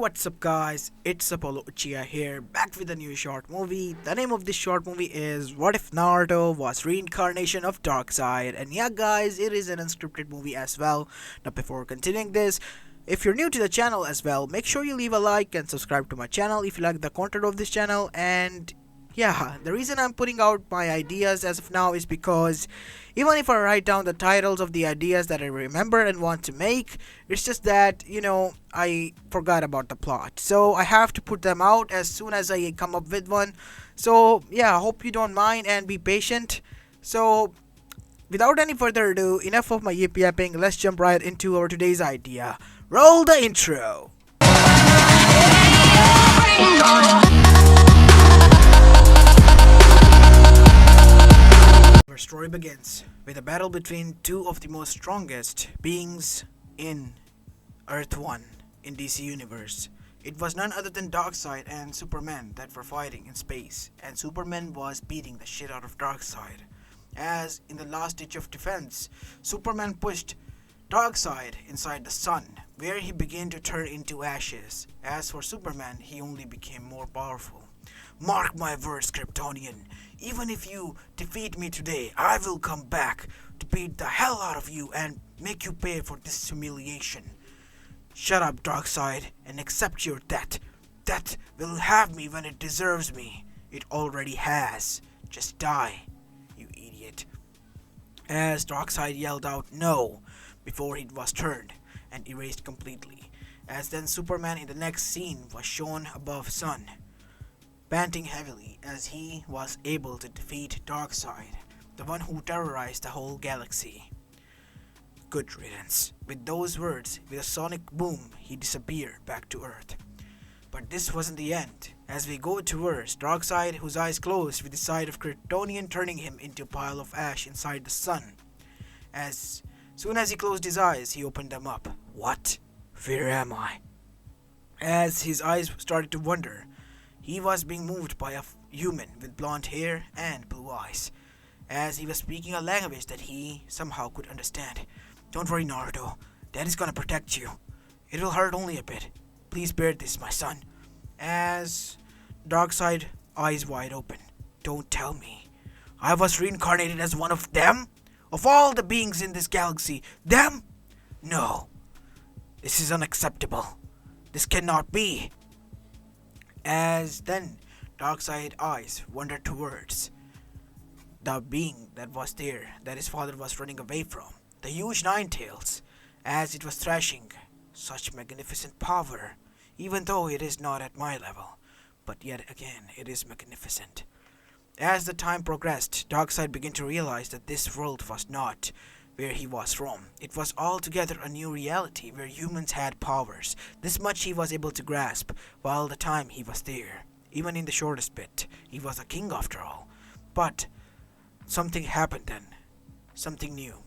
what's up guys, it's Apollo Uchiha here, back with a new short movie. The name of this short movie is What If Naruto Was Reincarnation of DarkSied. And yeah guys, it is an unscripted movie as well. Now before continuing this, if you're new to the channel as well, make sure you leave a like and subscribe to my channel if you like the content of this channel. And yeah, the reason I'm putting out my ideas as of now is because even if I write down the titles of the ideas that I remember and want to make, it's just that, I forgot about the plot. So I have to put them out as soon as I come up with one. So yeah, I hope you don't mind and be patient. So without any further ado, enough of my yip yapping, let's jump right into our today's idea. Roll the intro! Our story begins with a battle between two of the most strongest beings in Earth 1 in DC Universe. It was none other than Darkseid and Superman that were fighting in space, and Superman was beating the shit out of Darkseid. As in the last ditch of defense, Superman pushed Darkseid inside the sun, where he began to turn into ashes. As for Superman, he only became more powerful. Mark my words, Kryptonian. Even if you defeat me today, I will come back to beat the hell out of you and make you pay for this humiliation. Shut up, Darkseid, and accept your death. Death will have me when it deserves me. It already has. Just die, you idiot. As Darkseid yelled out no before it was turned and erased completely. As then Superman in the next scene was shown above sun, panting heavily as he was able to defeat Darkseid, the one who terrorized the whole galaxy. Good riddance. With those words, with a sonic boom, he disappeared back to Earth. But this wasn't the end. As we go towards Darkseid, whose eyes closed with the sight of Kryptonian turning him into a pile of ash inside the sun. As soon as he closed his eyes, he opened them up. What? Where am I? As his eyes started to wander, he was being moved by a human with blonde hair and blue eyes, as he was speaking a language that he somehow could understand. Don't worry, Naruto. Daddy's gonna protect you. It will hurt only a bit. Please bear this, my son. As Darkseid, eyes wide open. Don't tell me I was reincarnated as one of them? Of all the beings in this galaxy, them? No. This is unacceptable. This cannot be. As then Darkseid's eyes wandered towards the being that was there, that his father was running away from, the huge Nine-Tails, as it was thrashing such magnificent power, even though it is not at my level, but yet again it is magnificent. As the time progressed, Darkseid began to realize that this world was not where he was from. It was altogether a new reality where humans had powers. This much he was able to grasp while the time he was there. Even in the shortest bit, he was a king after all. But something happened then. Something new.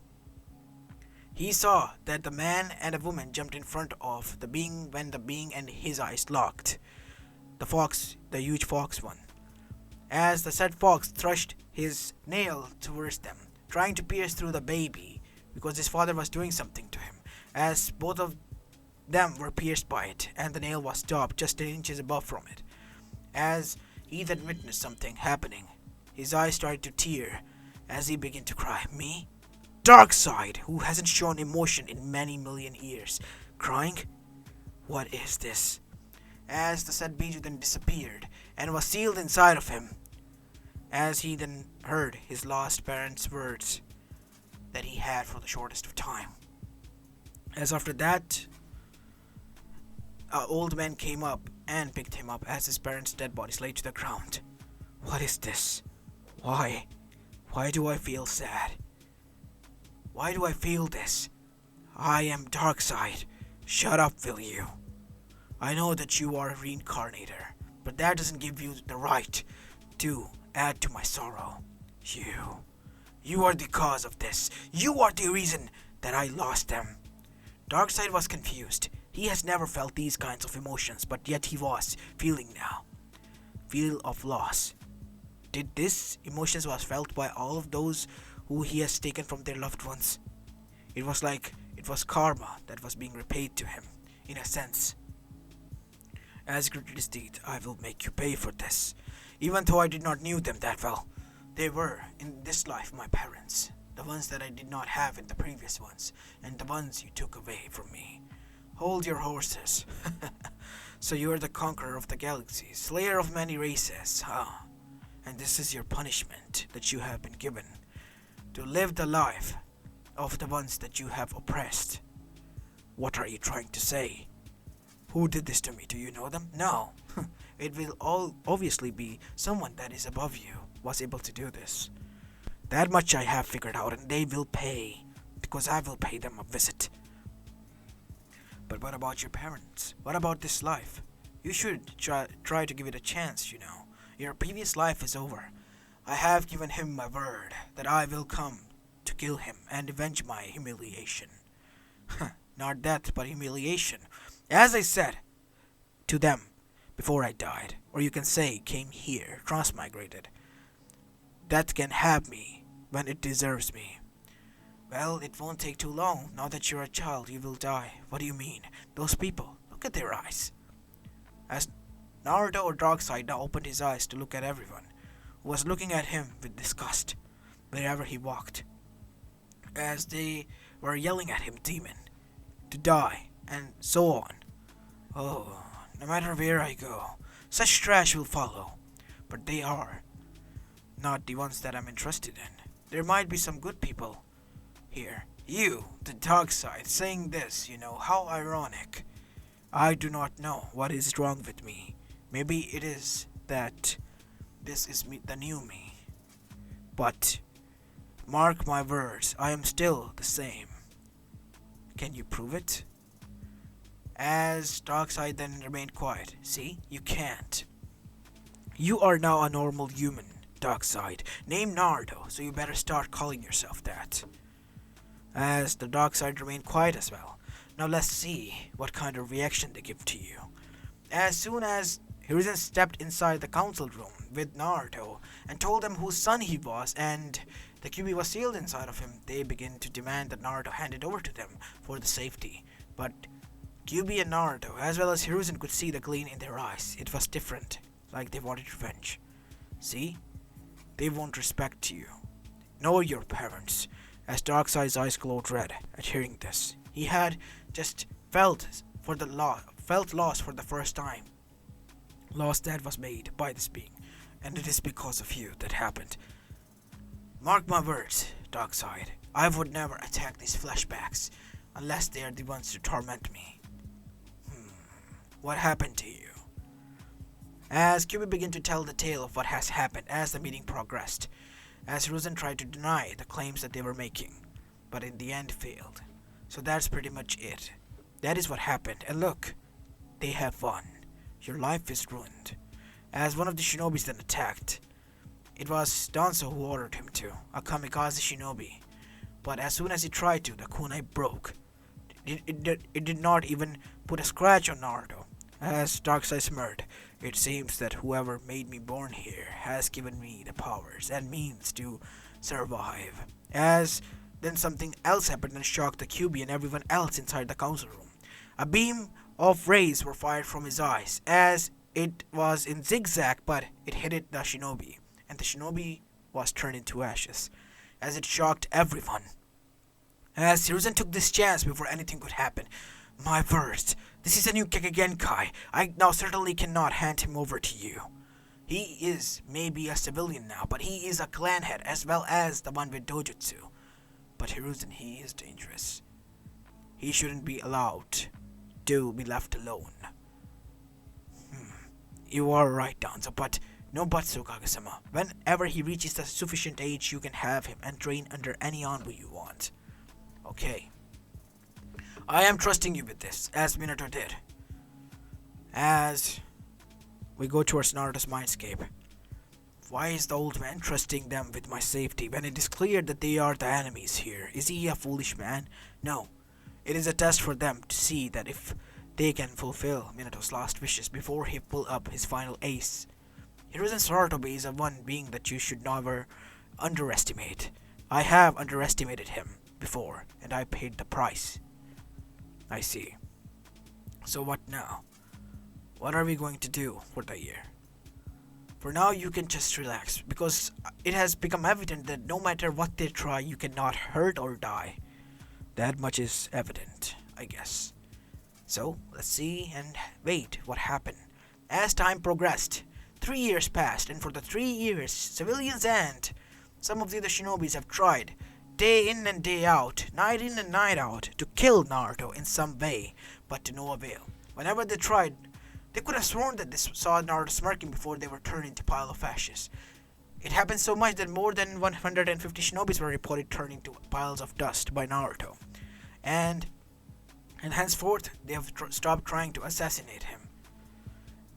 He saw that the man and a woman jumped in front of the being when the being and his eyes locked. The fox, the huge fox one. As the said fox thrust his nail towards them, trying to pierce through the baby, because his father was doing something to him, as both of them were pierced by it, and the nail was stopped just 10 inches above from it. As he then witnessed something happening, his eyes started to tear as he began to cry. Me? Darkseid, who hasn't shown emotion in many million years, crying? What is this? As the said Biju then disappeared and was sealed inside of him, as he then heard his lost parents' words that he had for the shortest of time. As after that, an old man came up and picked him up as his parents' dead bodies lay to the ground. What is this? Why? Why do I feel sad? Why do I feel this? I am Darkseid. Shut up, will you? I know that you are a reincarnator, but that doesn't give you the right to add to my sorrow. You are the cause of this. You are the reason that I lost them. Darkseid was confused. He has never felt these kinds of emotions, but yet he was feeling now. Feel of loss. Did this emotions was felt by all of those who he has taken from their loved ones? It was like it was karma that was being repaid to him, in a sense. As great deed, I will make you pay for this. Even though I did not knew them that well, they were, in this life, my parents. The ones that I did not have in the previous ones, and the ones you took away from me. Hold your horses. So you are the conqueror of the galaxy, slayer of many races, huh? And this is your punishment that you have been given. To live the life of the ones that you have oppressed. What are you trying to say? Who did this to me? Do you know them? No. It will all obviously be someone that is above you was able to do this. That much I have figured out, and they will pay, because I will pay them a visit. But what about your parents? What about this life? You should try to give it a chance, you know. Your previous life is over. I have given him my word that I will come to kill him and avenge my humiliation. Not death, but humiliation. As I said to them before I died, or you can say came here, transmigrated. Death can have me when it deserves me. Well, it won't take too long. Now that you're a child, you will die. What do you mean? Those people, look at their eyes. As Naruto or Darkseid now opened his eyes to look at everyone, who was looking at him with disgust wherever he walked, as they were yelling at him, demon, to die, and so on. Oh, no matter where I go, such trash will follow. But they are not the ones that I'm interested in. There might be some good people here. You, the Darkseid, saying this, you know, how ironic. I do not know what is wrong with me. Maybe it is that this is me, the new me. But mark my words, I am still the same. Can you prove it? As Darkseid then remained quiet. See, you can't. You are now a normal human, Darkseid. Name Naruto, so you better start calling yourself that. As the Darkseid remained quiet as well. Now let's see what kind of reaction they give to you. As soon as Hiruzen stepped inside the council room with Naruto and told them whose son he was, and the QB was sealed inside of him, they began to demand that Naruto hand it over to them for the safety. But QB and Naruto, as well as Hiruzen, could see the gleam in their eyes. It was different, like they wanted revenge. See? They won't respect you. Nor your parents. As Darkseid's eyes glowed red at hearing this. He had just felt loss for the first time. Loss that was made by this being. And it is because of you that happened. Mark my words, Darkseid. I would never attack these flashbacks unless they are the ones to torment me. What happened to you? As QB began to tell the tale of what has happened as the meeting progressed, as Hiruzen tried to deny the claims that they were making, but in the end failed. So that's pretty much it. That is what happened, and look, they have won. Your life is ruined. As one of the Shinobis then attacked, it was Danzo who ordered him to, a kamikaze Shinobi. But as soon as he tried to, the kunai broke. It did not even put a scratch on Naruto. As Darkseid smirked, it seems that whoever made me born here has given me the powers and means to survive. As then something else happened and shocked the QB and everyone else inside the council room. A beam of rays were fired from his eyes, as it was in zigzag, but it hit the Shinobi, and the Shinobi was turned into ashes, as it shocked everyone. As Hiruzen took this chance before anything could happen. My words, this is a new Gegenkai. I now certainly cannot hand him over to you. He is maybe a civilian now, but he is a clan head as well as the one with Dojutsu. But Hiruzen, he is dangerous. He shouldn't be allowed to be left alone. You are right, Danzo, but no buts, Kage-sama. Whenever he reaches the sufficient age, you can have him and train under any Anbu you want. Okay. I am trusting you with this, as Minato did. As we go towards Naruto's mindscape. Why is the old man trusting them with my safety when it is clear that they are the enemies here? Is he a foolish man? No. It is a test for them to see that if they can fulfill Minato's last wishes before he pull up his final ace. Hiruzen Sarutobi is a one being that you should never underestimate. I have underestimated him before, and I paid the price. I see. So what now? what are we going to do for the year? For now, you can just relax, because it has become evident that no matter what they try, you cannot hurt or die. That much is evident, I guess. So, let's see and wait what happened. As time progressed, 3 years passed, and for the 3 years, civilians and some of the other shinobis have tried, day in and day out, night in and night out, to kill Naruto in some way, but to no avail. Whenever they tried, they could have sworn that they saw Naruto smirking before they were turned into a pile of ashes. It happened so much that more than 150 shinobis were reported turning to piles of dust by Naruto. And henceforth, they have stopped trying to assassinate him.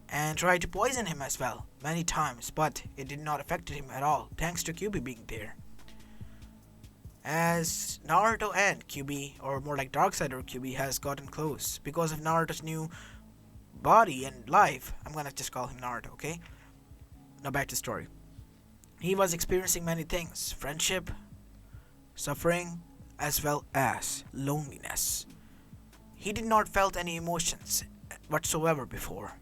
And tried to poison him as well, many times, but it did not affect him at all, thanks to Kyuubi being there. As Naruto and Kyuubi, or more like Darkseid or Kyuubi, has gotten close because of Naruto's new body and life. I'm gonna just call him Naruto, okay? Now back to the story. He was experiencing many things: friendship, suffering, as well as loneliness. He did not felt any emotions whatsoever before.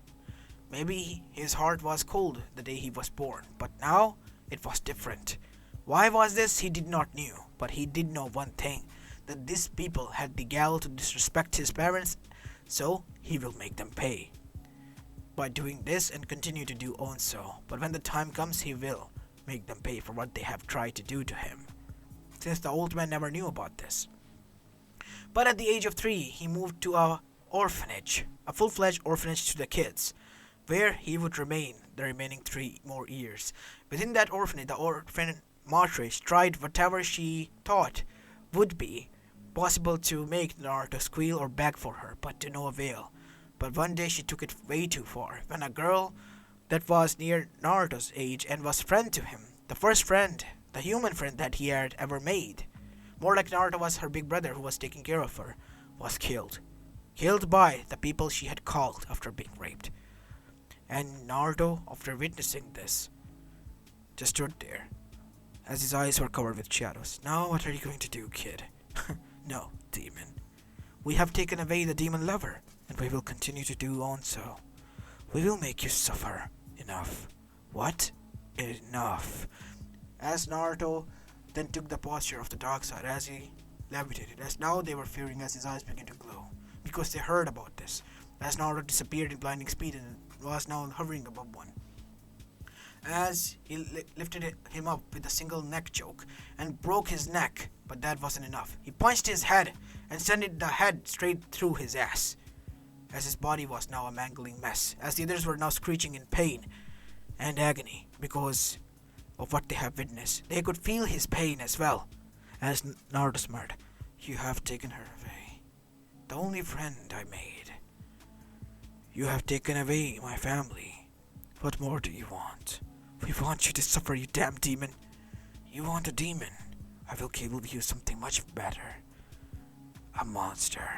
Maybe his heart was cold the day he was born, but now it was different. Why was this? He did not know, but he did know one thing, that these people had the gall to disrespect his parents, so he will make them pay by doing this and continue to do on so. But when the time comes, he will make them pay for what they have tried to do to him, since the old man never knew about this. But at the age of 3, he moved to a orphanage, a full-fledged orphanage to the kids, where he would remain the remaining 3 more years. Within that orphanage, the orphan Matrice tried whatever she thought would be possible to make Naruto squeal or beg for her, but to no avail. But one day she took it way too far, when a girl that was near Naruto's age and was friend to him, the first friend, the human friend that he had ever made, more like Naruto was her big brother who was taking care of her, was killed. Killed by the people she had called after being raped. And Naruto, after witnessing this, just stood there, as his eyes were covered with shadows. Now what are you going to do, kid? No, demon. We have taken away the demon lover, and we will continue to do on so. We will make you suffer. Enough. What? Enough. As Naruto then took the posture of the Darkseid as he levitated, as now they were fearing as his eyes began to glow, because they heard about this, as Naruto disappeared in blinding speed and was now hovering above one. As he lifted him up with a single neck choke and broke his neck, but that wasn't enough. He punched his head and sent the head straight through his ass, as his body was now a mangling mess, as the others were now screeching in pain and agony because of what they have witnessed. They could feel his pain as well, as Naruto smiled. You have taken her away, the only friend I made. You have taken away my family. What more do you want? We want you to suffer, you damn demon. You want a demon? I will give you something much better. A monster.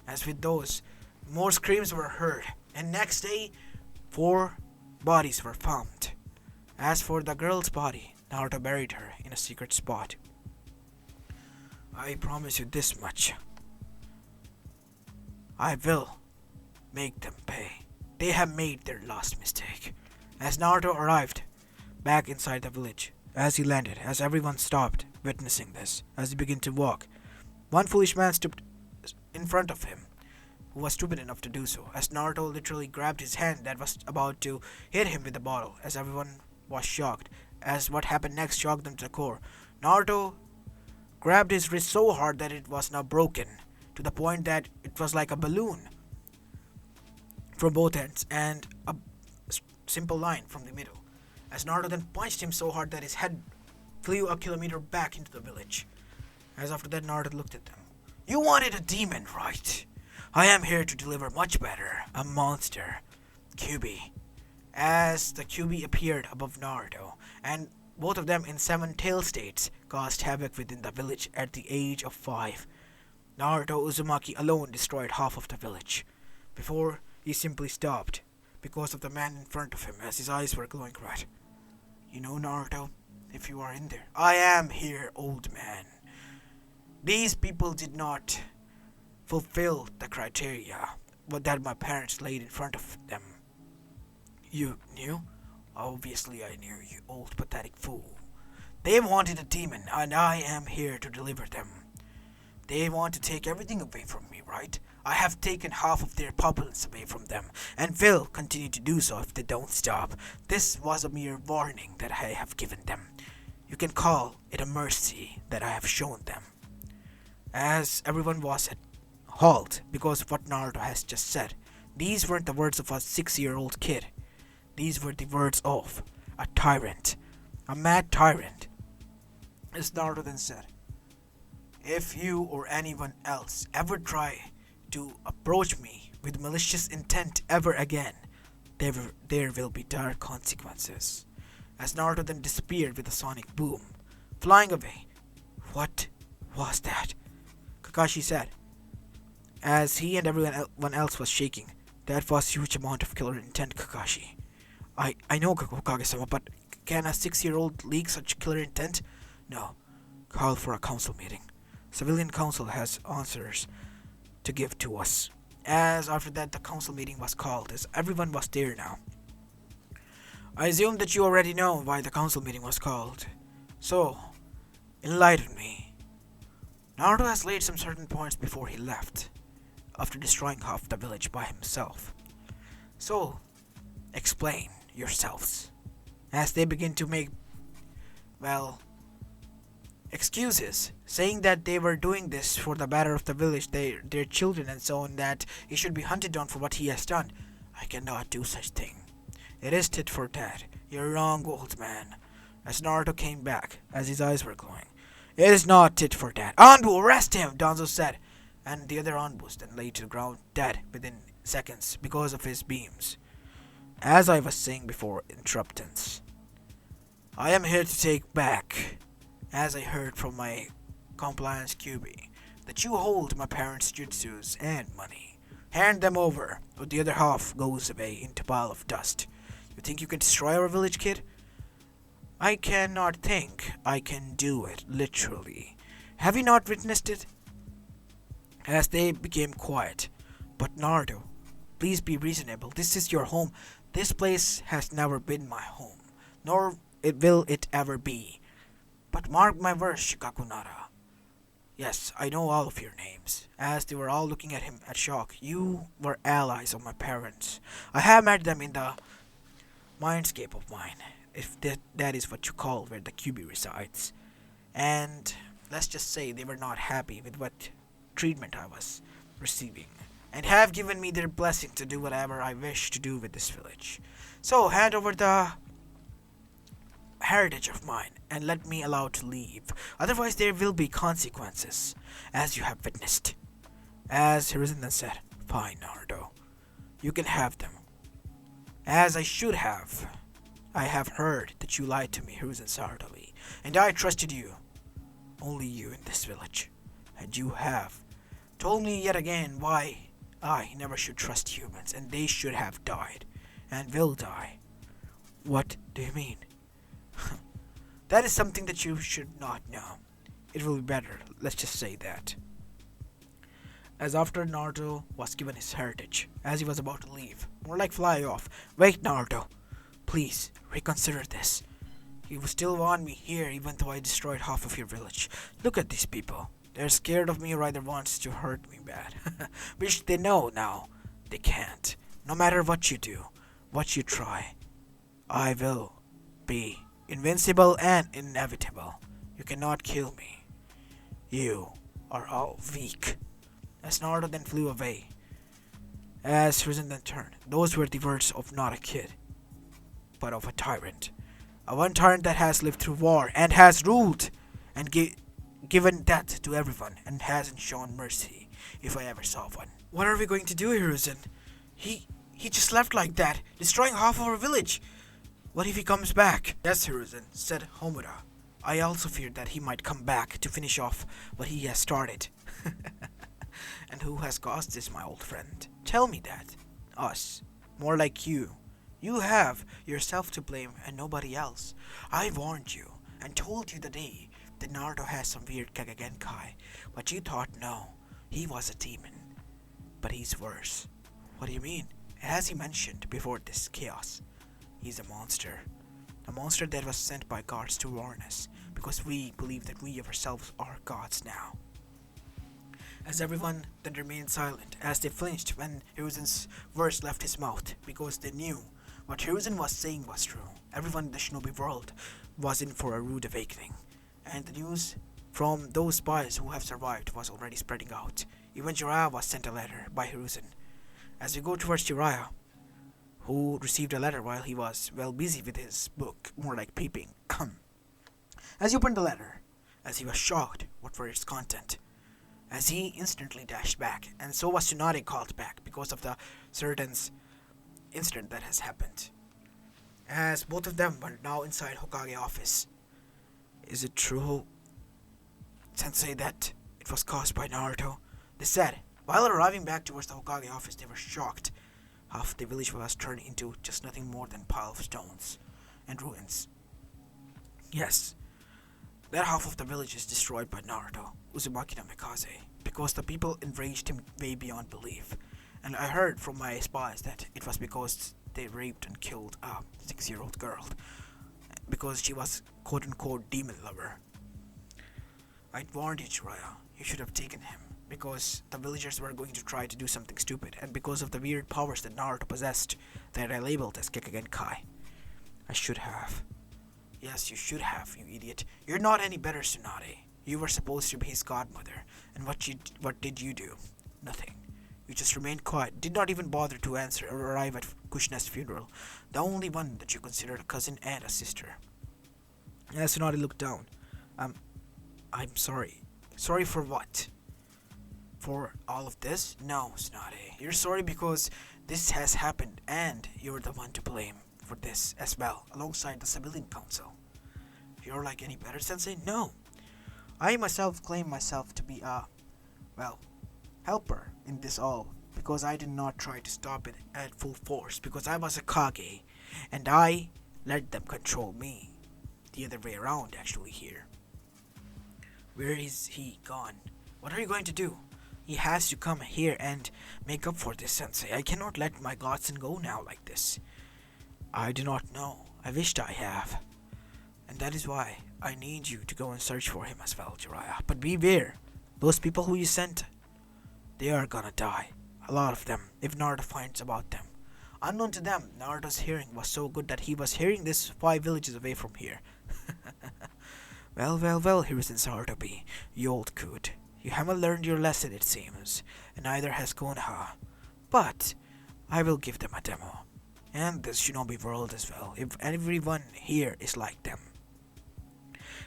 As with those, more screams were heard, and next day, 4 bodies were found. As for the girl's body, Naruto buried her in a secret spot. I promise you this much. I will make them pay. They have made their last mistake. As Naruto arrived back inside the village, as he landed, as everyone stopped witnessing this, as he began to walk, one foolish man stood in front of him, who was stupid enough to do so, as Naruto literally grabbed his hand that was about to hit him with the bottle, as everyone was shocked, as what happened next shocked them to the core. Naruto grabbed his wrist so hard that it was now broken, to the point that it was like a balloon from both ends, and a simple line from the middle, as Naruto then punched him so hard that his head flew a kilometer back into the village. As after that, Naruto looked at them. You wanted a demon, right? I am here to deliver much better, a monster, Kyuubi. As the Kyuubi appeared above Naruto, and both of them in 7 tail states caused havoc within the village at the age of 5. Naruto Uzumaki alone destroyed half of the village, before he simply stopped, because of the man in front of him, as his eyes were glowing red. You know, Naruto, if you are in there. I am here, old man. These people did not fulfill the criteria that my parents laid in front of them. You knew? Obviously I knew, you old pathetic fool. They wanted a demon, and I am here to deliver them. They want to take everything away from me, right? I have taken half of their populace away from them, and will continue to do so if they don't stop. This was a mere warning that I have given them. You can call it a mercy that I have shown them. As everyone was at halt because of what Naruto has just said, these weren't the words of a 6-year-old kid. These were the words of a tyrant. A mad tyrant. As Naruto then said, if you or anyone else ever try to approach me with malicious intent ever again, there will be dire consequences. As Naruto then disappeared with a sonic boom, flying away. What was that? Kakashi said, as he and everyone else was shaking. That was a huge amount of killer intent, Kakashi. I know, Hokage-sama, but can a 6-year-old leak such killer intent? No. Call for a council meeting. Civilian council has answers to give to us. As after that the council meeting was called, as everyone was there now. I assume that you already know why the council meeting was called. So, enlighten me. Naruto has laid some certain points before he left, after destroying half the village by himself. So, explain yourselves. As they begin to make, excuses, saying that they were doing this for the better of the village, their children and so on, that he should be hunted down for what he has done. I cannot do such thing. It is tit for tat. You're wrong, old man. As Naruto came back, as his eyes were glowing. It is not tit for tat. Anbu, arrest him, Danzo said. And the other Anbus then lay to the ground dead within seconds because of his beams. As I was saying before, interruptance. I am here to take back, as I heard from my compliance QB, that you hold my parents' jutsus and money. Hand them over, or the other half goes away into a pile of dust. You think you can destroy our village, kid? I cannot think. I can do it, literally. Have you not witnessed it? As they became quiet. But Naruto, please be reasonable. This is your home. This place has never been my home, nor will it ever be. But mark my words, Shikakunara. Yes, I know all of your names. As they were all looking at him at shock, you were allies of my parents. I have met them in the mindscape of mine, if that is what you call where the QB resides. And let's just say they were not happy with what treatment I was receiving, and have given me their blessing to do whatever I wish to do with this village. So hand over the heritage of mine and let me allow to leave. Otherwise there will be consequences, as you have witnessed. As Hiruzen then said, fine, Naruto. You can have them. As I should have. I have heard that you lied to me, Hiruzen Sarutobi, and I trusted you. Only you in this village. And you have told me yet again why I never should trust humans, and they should have died, and will die. What do you mean? That is something that you should not know. It will be better, let's just say that. As after Naruto was given his heritage, as he was about to leave, more like fly off. Wait, Naruto. Please, reconsider this. You still want me here even though I destroyed half of your village. Look at these people. They're scared of me, rather wants to hurt me bad. Which they know now. They can't. No matter what you do, what you try, I will be invincible and inevitable. You cannot kill me. You are all weak. As Naruto then flew away. As Hiruzen then turned. Those were the words of not a kid, but of a tyrant. A one tyrant that has lived through war and has ruled and given death to everyone and hasn't shown mercy, if I ever saw one. What are we going to do, Hiruzen? He just left like that, destroying half of our village. What if he comes back? Yes, Hiruzen, said Homura. I also feared that he might come back to finish off what he has started. And who has caused this, my old friend? Tell me that. Us. More like you. You have yourself to blame and nobody else. I warned you and told you the day that Naruto has some weird Kage-genkai, but you thought no, he was a demon. But he's worse. What do you mean? As he mentioned before this chaos, He's a monster. A monster that was sent by gods to warn us, because we believe that we ourselves are gods now. As everyone then remained silent, as they flinched when Hiruzen's words left his mouth, because they knew what Hiruzen was saying was true. Everyone in the shinobi world was in for a rude awakening, and the news from those spies who have survived was already spreading out. Even Jiraiya was sent a letter by Hiruzen. As we go towards Jiraiya, who received a letter while he was well busy with his book, more like peeping. As he opened the letter, as he was shocked what were its content, as he instantly dashed back, and so was Tsunade called back because of the certain incident that has happened. As both of them were now inside Hokage office. Is it true, Sensei, that it was caused by Naruto? They said. While arriving back towards the Hokage office, they were shocked. Half the village was turned into just nothing more than a pile of stones and ruins. Yes, that half of the village is destroyed by Naruto, Uzumaki no Mikaze, because the people enraged him way beyond belief. And I heard from my spies that it was because they raped and killed a 6-year-old girl, because she was quote-unquote demon lover. I'd warned you, Jiraiya. You should have taken him, because the villagers were going to try to do something stupid, and because of the weird powers that Naruto possessed that I labeled as Gekigenkai. I should have. Yes, you should have, you idiot. You're not any better, Tsunade. You were supposed to be his godmother, and what did you do? Nothing. You just remained quiet, did not even bother to answer or arrive at Kushina's funeral, the only one that you considered a cousin and a sister. As Tsunade looked down, I'm sorry. Sorry for what? For all of this? No, Tsunade. You're sorry because this has happened, and you're the one to blame for this as well, alongside the civilian council. You're like any better, Sensei? No. I myself claim myself to be a, helper in this all, because I did not try to stop it at full force, because I was a Kage, and I let them control me. The other way around, actually, here. Where is he gone? What are you going to do? He has to come here and make up for this, Sensei. I cannot let my godson go now like this. I do not know. I wished I have. And that is why I need you to go and search for him as well, Jiraiya. But beware. Those people who you sent, they are gonna die. A lot of them, if Naruto finds about them. Unknown to them, Naruto's hearing was so good that he was hearing this 5 villages away from here. Well, Hiruzen Sarutobi, you old coot. You haven't learned your lesson, it seems, and neither has Konoha. But I will give them a demo. And this shinobi world as well, if everyone here is like them.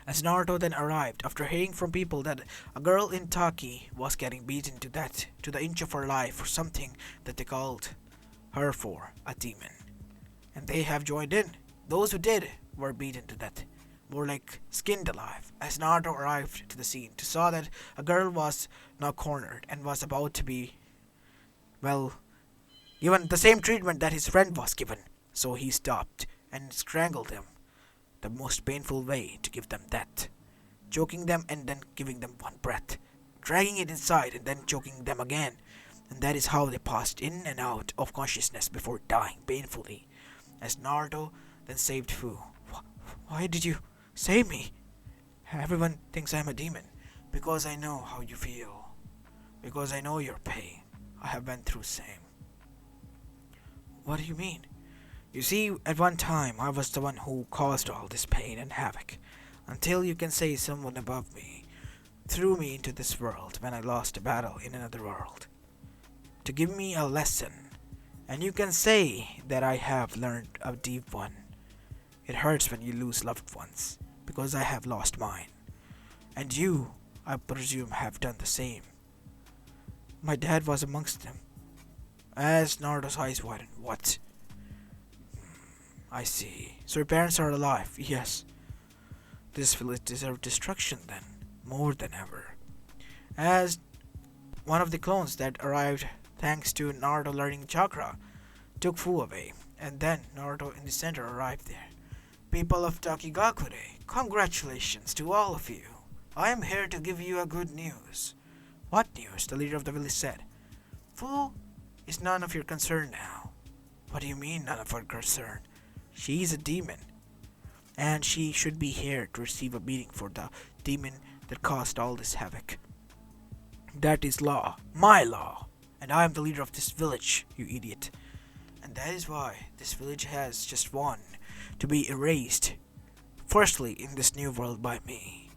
As Naruto then arrived, after hearing from people that a girl in Taki was getting beaten to the inch of her life for something that they called her for a demon. And they have joined in. Those who did were beaten to death, more like skinned alive. As Naruto arrived to the scene to saw that a girl was now cornered and was about to be, given the same treatment that his friend was given. So he stopped and strangled him. The most painful way to give them death. Choking them and then giving them one breath. Dragging it inside and then choking them again. And that is how they passed in and out of consciousness before dying painfully. As Naruto then saved Fu. Why did you save me? Everyone thinks I'm a demon. Because I know how you feel. Because I know your pain. I have been through same. What do you mean? You see, at one time, I was the one who caused all this pain and havoc, until you can say someone above me threw me into this world when I lost a battle in another world, to give me a lesson, and you can say that I have learned a deep one. It hurts when you lose loved ones, because I have lost mine, and you, I presume, have done the same. My dad was amongst them. As Naruto's eyes widened, what? I see. So your parents are alive, yes. This village deserved destruction then, more than ever. As one of the clones that arrived thanks to Naruto learning chakra took Fu away, and then Naruto in the center arrived there. People of Tokikakuri, congratulations to all of you. I am here to give you a good news. What news? The leader of the village said. Fu is none of your concern now. What do you mean none of our concern? She's a demon, and she should be here to receive a beating for the demon that caused all this havoc. That is law, my law, and I am the leader of this village, you idiot. And that is why this village has just one to be erased. Firstly, in this new world by me.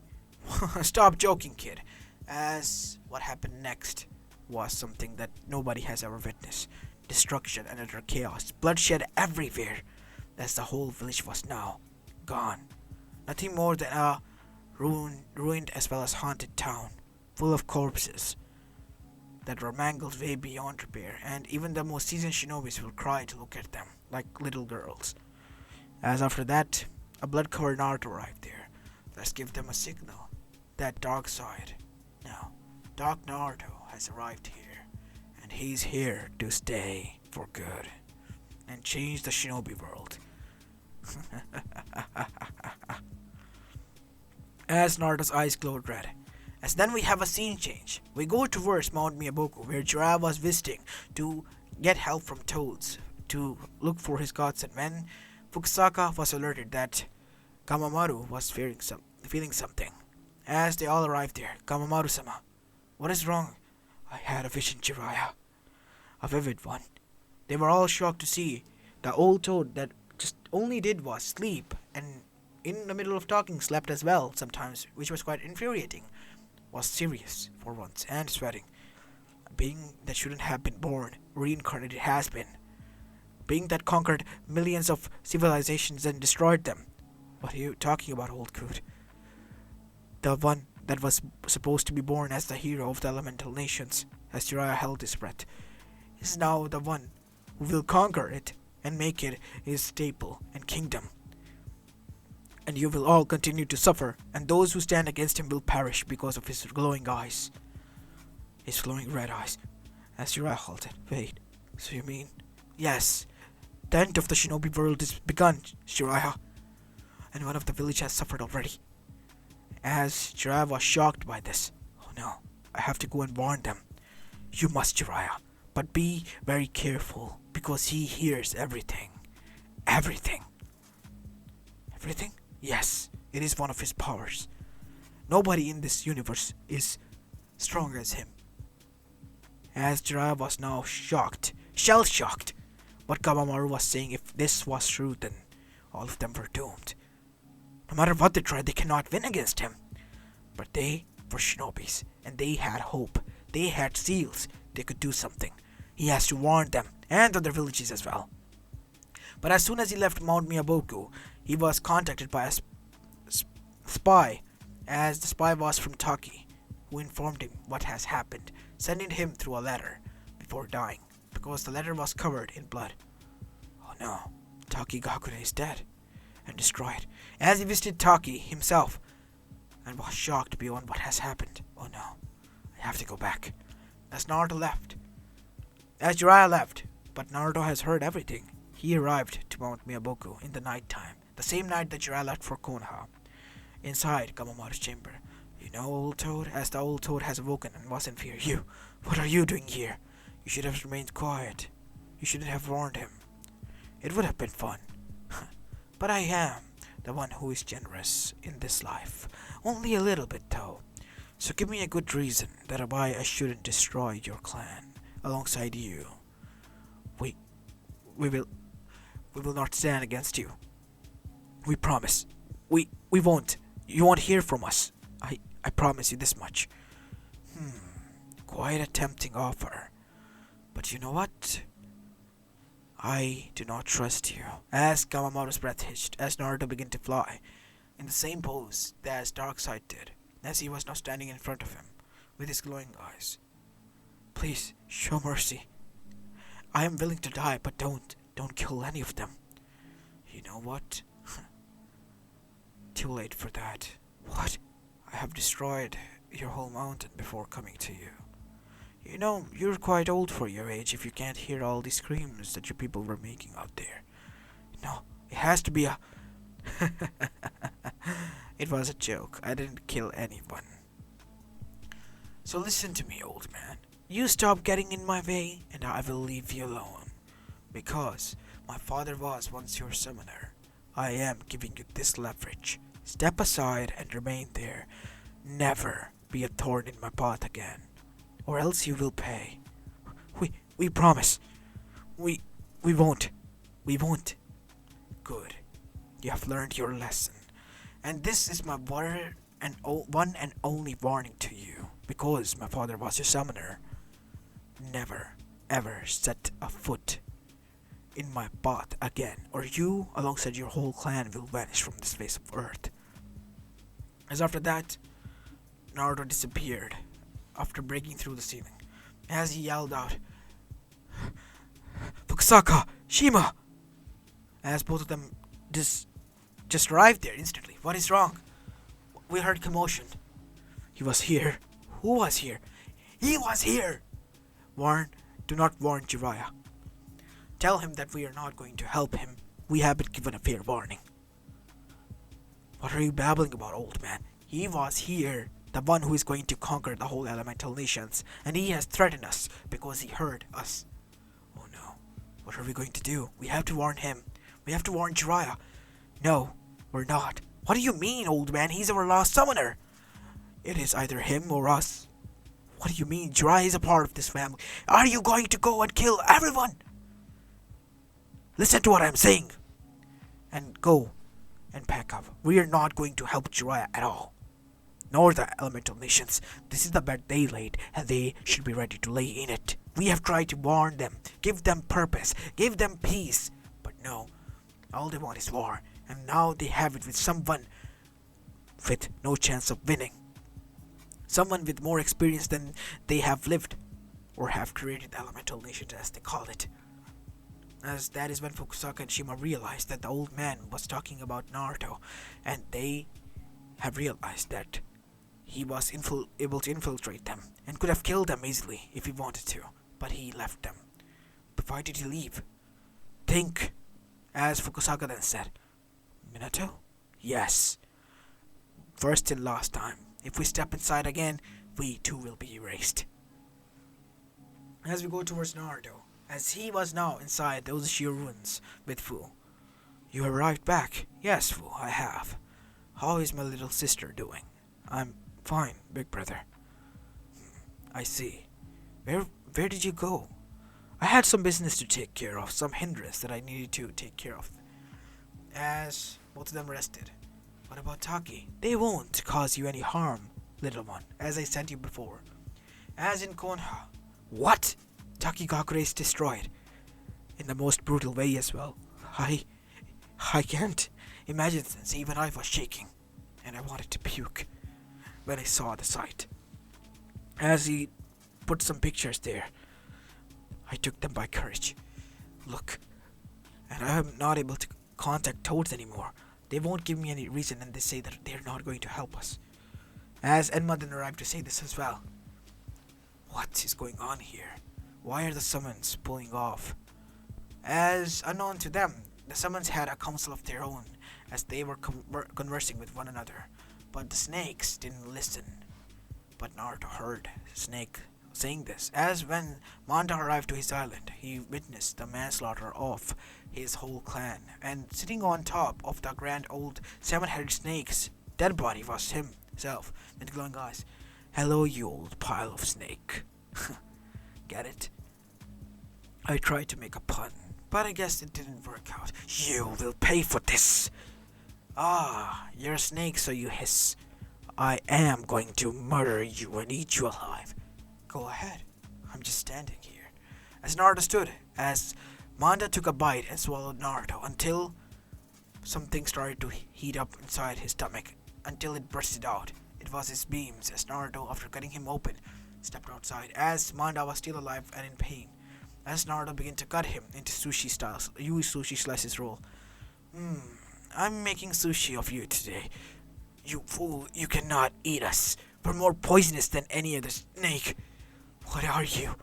Stop joking, kid. As what happened next was something that nobody has ever witnessed. Destruction and utter chaos, bloodshed everywhere, as the whole village was now gone. Nothing more than a ruined as well as haunted town, full of corpses that were mangled way beyond repair, and even the most seasoned shinobis will cry to look at them, like little girls. As after that, a blood-covered Naruto arrived there. Let's give them a signal that Darkseid, now, Dark Naruto, has arrived here, and he's here to stay for good, and change the shinobi world. As Naruto's eyes glowed red. As then we have a scene change. We go towards Mount Myoboku, where Jiraiya was visiting to get help from Toads to look for his gods, and when Fukusaka was alerted that Kamamaru was feeling something. As they all arrived there, Kamamaru-sama, what is wrong? I had a vision, Jiraiya. A vivid one. They were all shocked to see the old Toad that just only did was sleep, and in the middle of talking slept as well sometimes, which was quite infuriating. Was serious for once and sweating. A being that shouldn't have been born, reincarnated has been. Being that conquered millions of civilizations and destroyed them. What are you talking about, old coot? The one that was supposed to be born as the hero of the elemental nations, as Jiraiya held his breath, is now the one who will conquer it and make it his staple and kingdom. And you will all continue to suffer, and those who stand against him will perish because of his glowing eyes. His glowing red eyes. As Jiraiya halted. Wait, so you mean? Yes, the end of the shinobi world is begun, Jiraiya. And one of the village has suffered already. As Jiraiya was shocked by this. Oh no, I have to go and warn them. You must, Jiraiya, but be very careful, because he hears everything. Everything. Everything? Yes, it is one of his powers. Nobody in this universe is strong as him. As Jiraiya was now shocked, shell-shocked, what Kamamaru was saying, if this was true, then all of them were doomed. No matter what they tried, they cannot win against him. But they were shinobis, and they had hope. They had seals. They could do something. He has to warn them, and other villages as well. But as soon as he left Mount Myoboku, he was contacted by a spy, as the spy was from Taki, who informed him what has happened, sending him through a letter before dying, because the letter was covered in blood. Oh no, Tokikakuri is dead and destroyed, as he visited Taki himself, and was shocked beyond what has happened. Oh no, I have to go back. As Naruto left, as Jiraiya left, but Naruto has heard everything. He arrived to Mount Myoboku in the night time, the same night that Jiraiya left for Konoha. Inside Kamamaru's chamber. You know, old Toad, as the old Toad has awoken and was in fear. You, what are you doing here? You should have remained quiet. You shouldn't have warned him. It would have been fun. But I am the one who is generous in this life. Only a little bit, though. So give me a good reason that why I shouldn't destroy your clan alongside you. We will not stand against you. We promise. We won't. You won't hear from us. I promise you this much. Quite a tempting offer. But you know what? I do not trust you. As Kamamaru's breath hitched, as Naruto began to fly, in the same pose as Darkseid did, as he was now standing in front of him, with his glowing eyes. Please, show mercy. I am willing to die, but don't kill any of them. You know what? Too late for that. What? I have destroyed your whole mountain before coming to you. You know, you're quite old for your age if you can't hear all these screams that you people were making out there. No, it has to be a... It was a joke. I didn't kill anyone. So listen to me, old man. You stop getting in my way, and I will leave you alone. Because My father was once your summoner. I am giving you this leverage. Step aside and remain there. Never be a thorn in my path again, or else you will pay. We promise. We won't. We won't. Good. You have learned your lesson. And this is my one and only warning to you, because my father was your summoner. Never, ever set a foot in my path again, or you, alongside your whole clan, will vanish from this face of earth. As after that, Naruto disappeared after breaking through the ceiling. As he yelled out, Fukusaka! Shima! As both of them just arrived there instantly. What is wrong? We heard commotion. He was here. Who was here? He was here! Do not warn Jiraiya. Tell him that we are not going to help him. We have been given a fair warning. What are you babbling about, old man? He was here, the one who is going to conquer the whole elemental nations, and he has threatened us because he heard us. Oh no. What are we going to do? We have to warn him. We have to warn Jiraiya. No, we're not. What do you mean, old man? He's our last summoner. It is either him or us. What do you mean? Jiraiya is a part of this family. Are you going to go and kill everyone? Listen to what I'm saying. And go and pack up. We are not going to help Jiraiya at all. Nor the elemental nations. This is the bed they laid, and they should be ready to lay in it. We have tried to warn them, give them purpose, give them peace. But no, all they want is war. And now they have it with someone with no chance of winning. Someone with more experience than they have lived, or have created the elemental nations as they call it. As that is when Fukusaka and Shima realized that the old man was talking about Naruto, and they have realized that he was able to infiltrate them, and could have killed them easily if he wanted to, but he left them. But why did he leave? Think, as Fukusaka then said. Minato? Yes. First and last time. If we step inside again, we too will be erased. As we go towards Naruto, as he was now inside those sheer ruins with Fu. You arrived back. Yes, Fu, I have. How is my little sister doing? I'm fine, big brother. I see. Where did you go? I had some business to take care of, some hindrance that I needed to take care of. As both of them rested. What about Taki? They won't cause you any harm, little one, as I said you before. As in Konoha. What? Tokikakuri is destroyed. In the most brutal way as well. I can't imagine, since even I was shaking, and I wanted to puke when I saw the sight. As he put some pictures there, I took them by courage. Look, and I am not able to contact Toads anymore. They won't give me any reason, and they say that they're not going to help us. As Enma then arrived to say this as well. What is going on here? Why are the summons pulling off? As unknown to them, the summons had a council of their own, as they were conversing with one another. But the snakes didn't listen. But Naruto heard Snake saying this, as when Manda arrived to his island, he witnessed the manslaughter of his whole clan, and sitting on top of the grand old seven-headed snake's dead body was himself, with glowing eyes. Hello, you old pile of snake. Get it? I tried to make a pun, but I guess it didn't work out. You will pay for this. Ah, you're a snake, so you hiss. I am going to murder you and eat you alive. Go ahead. I'm just standing here. As Naruto stood, as Manda took a bite and swallowed Naruto until something started to heat up inside his stomach until it bursted out. It was his beams, as Naruto, after cutting him open, stepped outside, as Manda was still alive and in pain. As Naruto began to cut him into sushi styles, use sushi slices roll. I'm making sushi of you today. You fool, you cannot eat us. We're more poisonous than any other snake. What are you?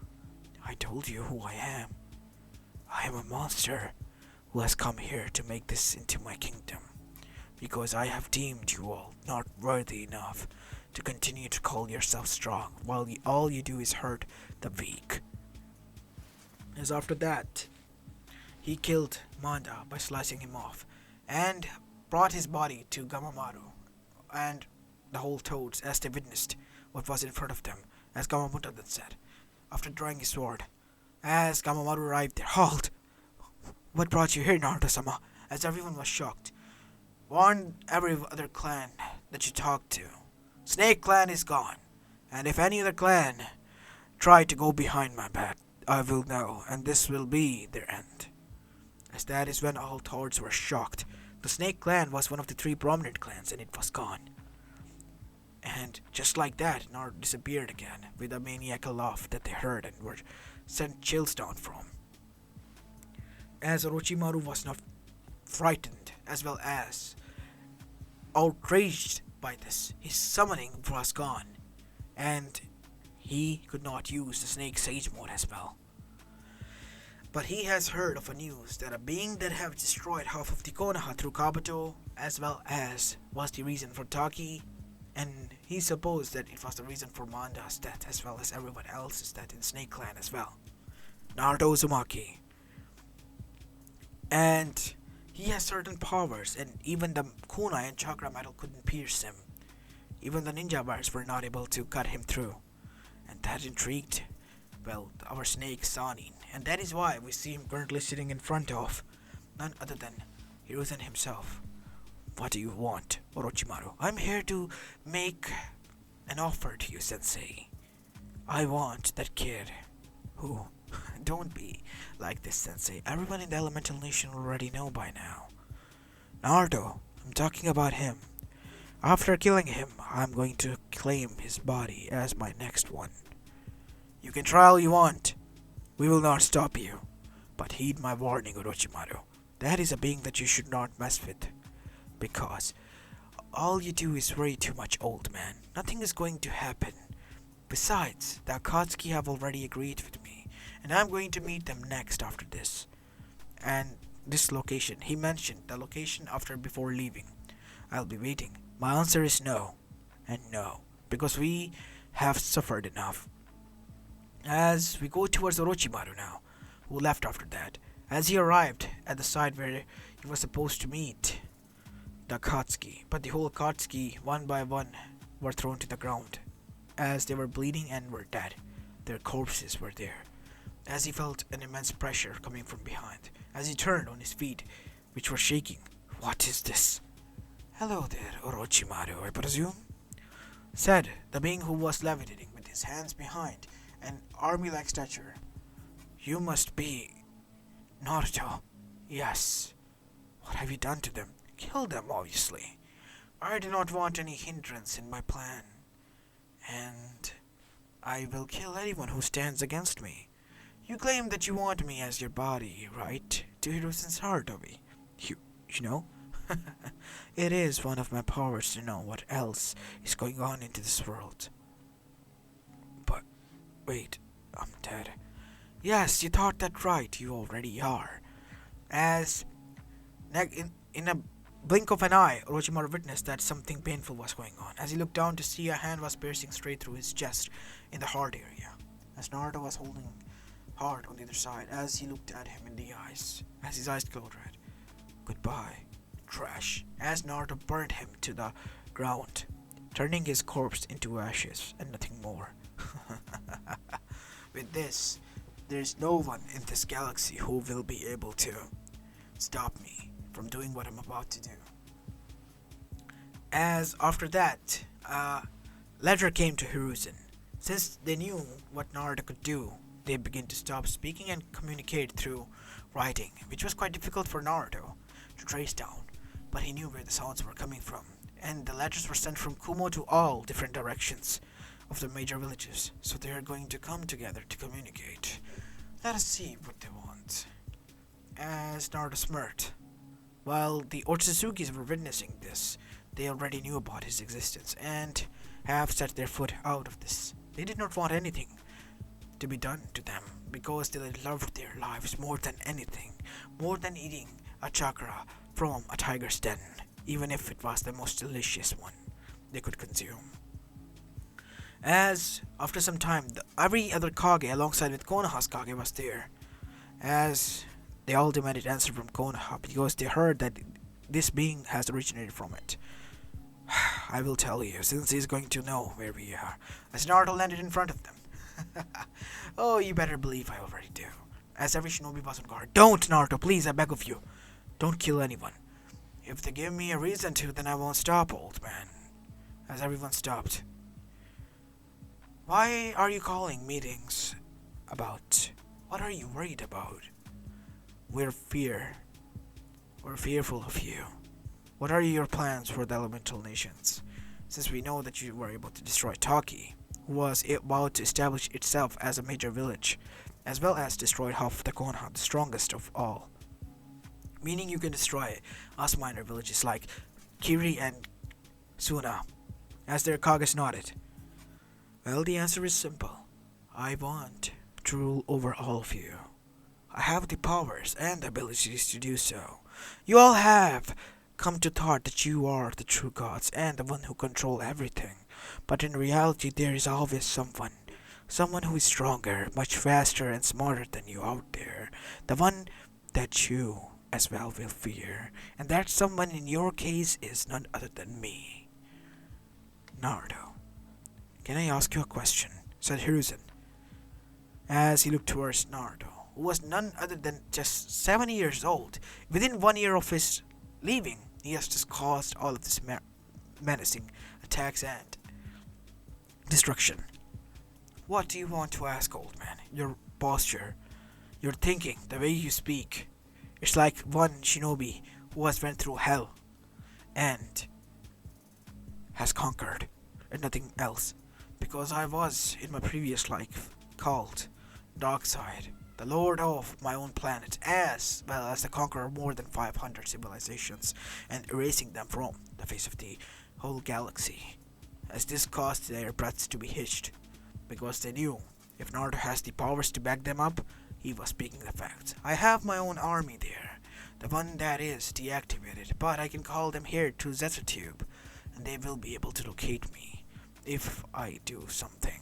I told you who I am. I am a monster who has come here to make this into my kingdom, because I have deemed you all not worthy enough to continue to call yourself strong, while all you do is hurt the weak. As after that, he killed Manda by slicing him off, and brought his body to Gamamaru and the whole Toads as they witnessed what was in front of them, as Gamamuta then said, after drawing his sword. As Gamamaru arrived there, "Halt! What brought you here, Naruto-sama?" As everyone was shocked. "Warn every other clan that you talk to. Snake Clan is gone, and if any other clan try to go behind my back, I will know, and this will be their end." As that is when all Toads were shocked. The Snake Clan was one of the 3 prominent clans, and it was gone. And just like that, Naruto disappeared again, with a maniacal laugh that they heard and were sent chills down from. As Orochimaru was not frightened, as well as outraged by this, his summoning was gone, and he could not use the Snake Sage mode as well. But he has heard of a news that a being that have destroyed half of the Konoha through Kabuto, as well as was the reason for Taki, and he supposed that it was the reason for Manda's death as well as everyone else's death in Snake Clan as well. Naruto Uzumaki. And he has certain powers, and even the kunai and chakra metal couldn't pierce him. Even the ninja bars were not able to cut him through. And that intrigued, well, our snake Sanin. And that is why we see him currently sitting in front of none other than Hiruzen himself. "What do you want, Orochimaru?" "I'm here to make an offer to you, Sensei. I want that kid who..." "Don't be like this, Sensei. Everyone in the Elemental Nation already know by now." "Naruto, I'm talking about him. After killing him, I'm going to claim his body as my next one." "You can try all you want. We will not stop you. But heed my warning, Orochimaru. That is a being that you should not mess with. Because all you do is worry too much, old man. Nothing is going to happen. Besides, the Akatsuki have already agreed with me, and I'm going to meet them next after this. And this location," he mentioned the location before leaving. "I'll be waiting. My answer is no, and no, because we have suffered enough." As we go towards Orochimaru now, who left after that, as he arrived at the site where he was supposed to meet the Akatsuki, but the whole Akatsuki, one by one, were thrown to the ground, as they were bleeding and were dead. Their corpses were there, as he felt an immense pressure coming from behind, as he turned on his feet, which were shaking. "What is this?" "Hello there, Orochimaru, I presume?" said the being who was levitating with his hands behind an army-like stature. "You must be Naruto." "Yes." "What have you done to them?" "Kill them, obviously. I do not want any hindrance in my plan. And I will kill anyone who stands against me. You claim that you want me as your body, right? To Hiruzen's heart, Obi. You know? It is one of my powers to know what else is going on into this world. But, wait, I'm dead." "Yes, you thought that right, you already are." As, in a blink of an eye, Orochimaru witnessed that something painful was going on, as he looked down to see a hand was piercing straight through his chest in the heart area, as Naruto was holding hard on the other side, as he looked at him in the eyes, as his eyes glowed red. "Goodbye, trash," as Naruto burned him to the ground, turning his corpse into ashes and nothing more. With this, there's no one in this galaxy who will be able to stop me from doing what I'm about to do. As after that, a letter came to Hiruzen. Since they knew what Naruto could do, they began to stop speaking and communicate through writing, which was quite difficult for Naruto to trace down, but he knew where the sounds were coming from, and the letters were sent from Kumo to all different directions of the major villages, so they are going to come together to communicate. Let us see what they want. As Naruto smirked. While the Otsuzukis were witnessing this, they already knew about his existence and have set their foot out of this. They did not want anything to be done to them because they loved their lives more than anything, more than eating a chakra from a tiger's den, even if it was the most delicious one they could consume. As after some time, every other Kage alongside with Konoha's Kage was there, as They all demanded answer from Konoha because they heard that this being has originated from it. I will tell you, since he's going to know where we are, as Naruto landed in front of them. Oh, you better believe I already do. As every shinobi was on guard. Don't, Naruto, please, I beg of you. Don't kill anyone. If they give me a reason to, then I won't stop, old man. As everyone stopped. Why are you calling meetings about? What are you worried about? We're fearful of you. What are your plans for the elemental nations? Since we know that you were able to destroy Taki, who was about to establish itself as a major village, as well as destroy half of the Konoha, the strongest of all. Meaning you can destroy us minor villages like Kiri and Suna, as their Kages nodded. Well, the answer is simple. I want to rule over all of you. I have the powers and abilities to do so. You all have come to thought that you are the true gods and the one who control everything. But in reality there is always someone who is stronger, much faster and smarter than you out there. The one that you as well will fear. And that someone in your case is none other than me. Naruto, can I ask you a question? Said Hiruzen, as he looked towards Naruto, who was none other than just 7 years old. Within 1 year of his leaving, he has just caused all of this menacing attacks and destruction. What do you want to ask, old man? Your posture, your thinking, the way you speak. It's like one shinobi who has went through hell and has conquered and nothing else. Because I was, in my previous life, called Darkseid, the lord of my own planet, as well as the conqueror of more than 500 civilizations, and erasing them from the face of the whole galaxy, as this caused their breaths to be hitched, because they knew if Naruto has the powers to back them up, he was speaking the facts. I have my own army there, the one that is deactivated, but I can call them here to Zeta Tube, and they will be able to locate me if I do something.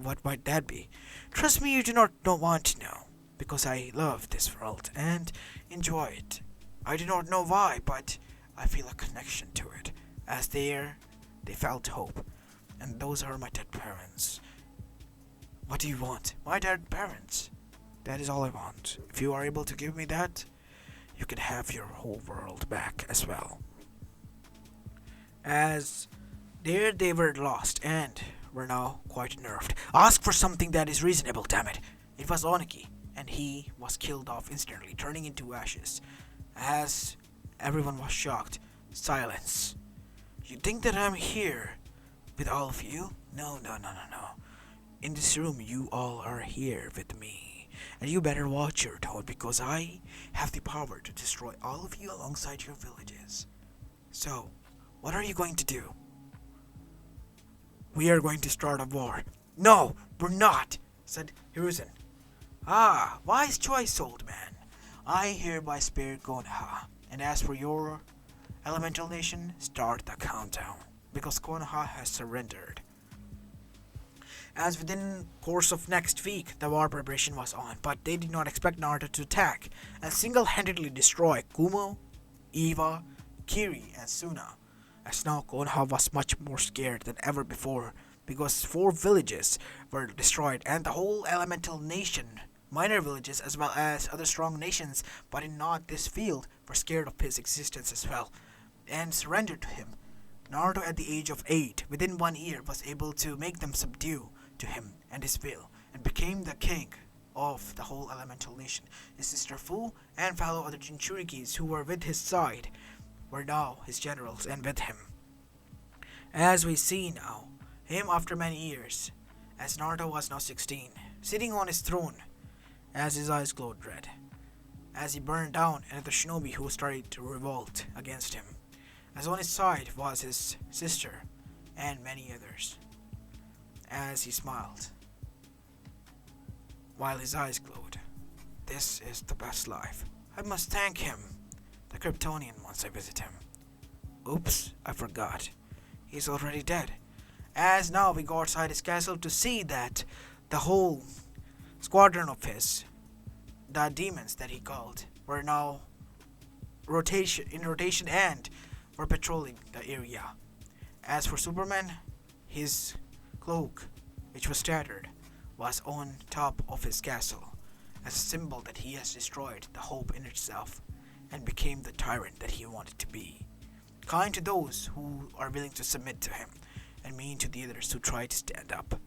What might that be? Trust me, you do not want to know, because I love this world and enjoy it. I do not know why, but I feel a connection to it, as they felt hope, and those are my dead parents. What do you want? My dead parents. That is all I want. If you are able to give me that, you can have your whole world back as well. As there they were lost and were now quite unnerved. Ask for something that is reasonable, damn it. It was Oniki, and he was killed off instantly, turning into ashes. As everyone was shocked, silence. You think that I'm here with all of you? No. In this room, you all are here with me. And you better watch your tone, because I have the power to destroy all of you alongside your villages. So, what are you going to do? We are going to start a war. No, we're not, said Hiruzen. Ah, wise choice, old man. I hereby spare Konoha. And as for your elemental nation, start the countdown, because Konoha has surrendered. As within course of next week, the war preparation was on, but they did not expect Naruto to attack and single-handedly destroy Kumo, Iwa, Kiri, and Suna. As now Konoha was much more scared than ever before, because 4 villages were destroyed and the whole elemental nation, minor villages as well as other strong nations, but in not this field, were scared of his existence as well, and surrendered to him. Naruto at the age of 8, within 1 year, was able to make them subdue to him and his will, and became the king of the whole elemental nation. His sister Fu and fellow other Jinchurikis who were with his side were now his generals and with him. As we see now, him after many years, as Naruto was now 16, sitting on his throne, as his eyes glowed red, as he burned down another shinobi who started to revolt against him, as on his side was his sister and many others, as he smiled, while his eyes glowed. This is the best life. I must thank him, the Kryptonian, once I visit him. Oops, I forgot. He's already dead. As now we go outside his castle to see that the whole squadron of his the demons that he called were now in rotation and were patrolling the area. As for Superman, his cloak, which was tattered, was on top of his castle as a symbol that he has destroyed the hope in itself and became the tyrant that he wanted to be. Kind to those who are willing to submit to him, and mean to the others who try to stand up.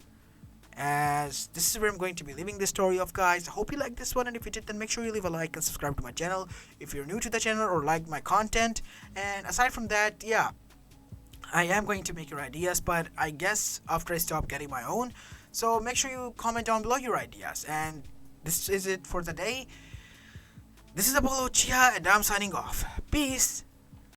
As this is where I'm going to be leaving this story off, guys. I hope you liked this one, and if you did, then make sure you leave a like and subscribe to my channel if you're new to the channel or like my content. And aside from that, yeah, I am going to make your ideas, but I guess after I stop getting my own. So make sure you comment down below your ideas. And this is it for the day. This is Apollo Chia, and I'm signing off. Peace.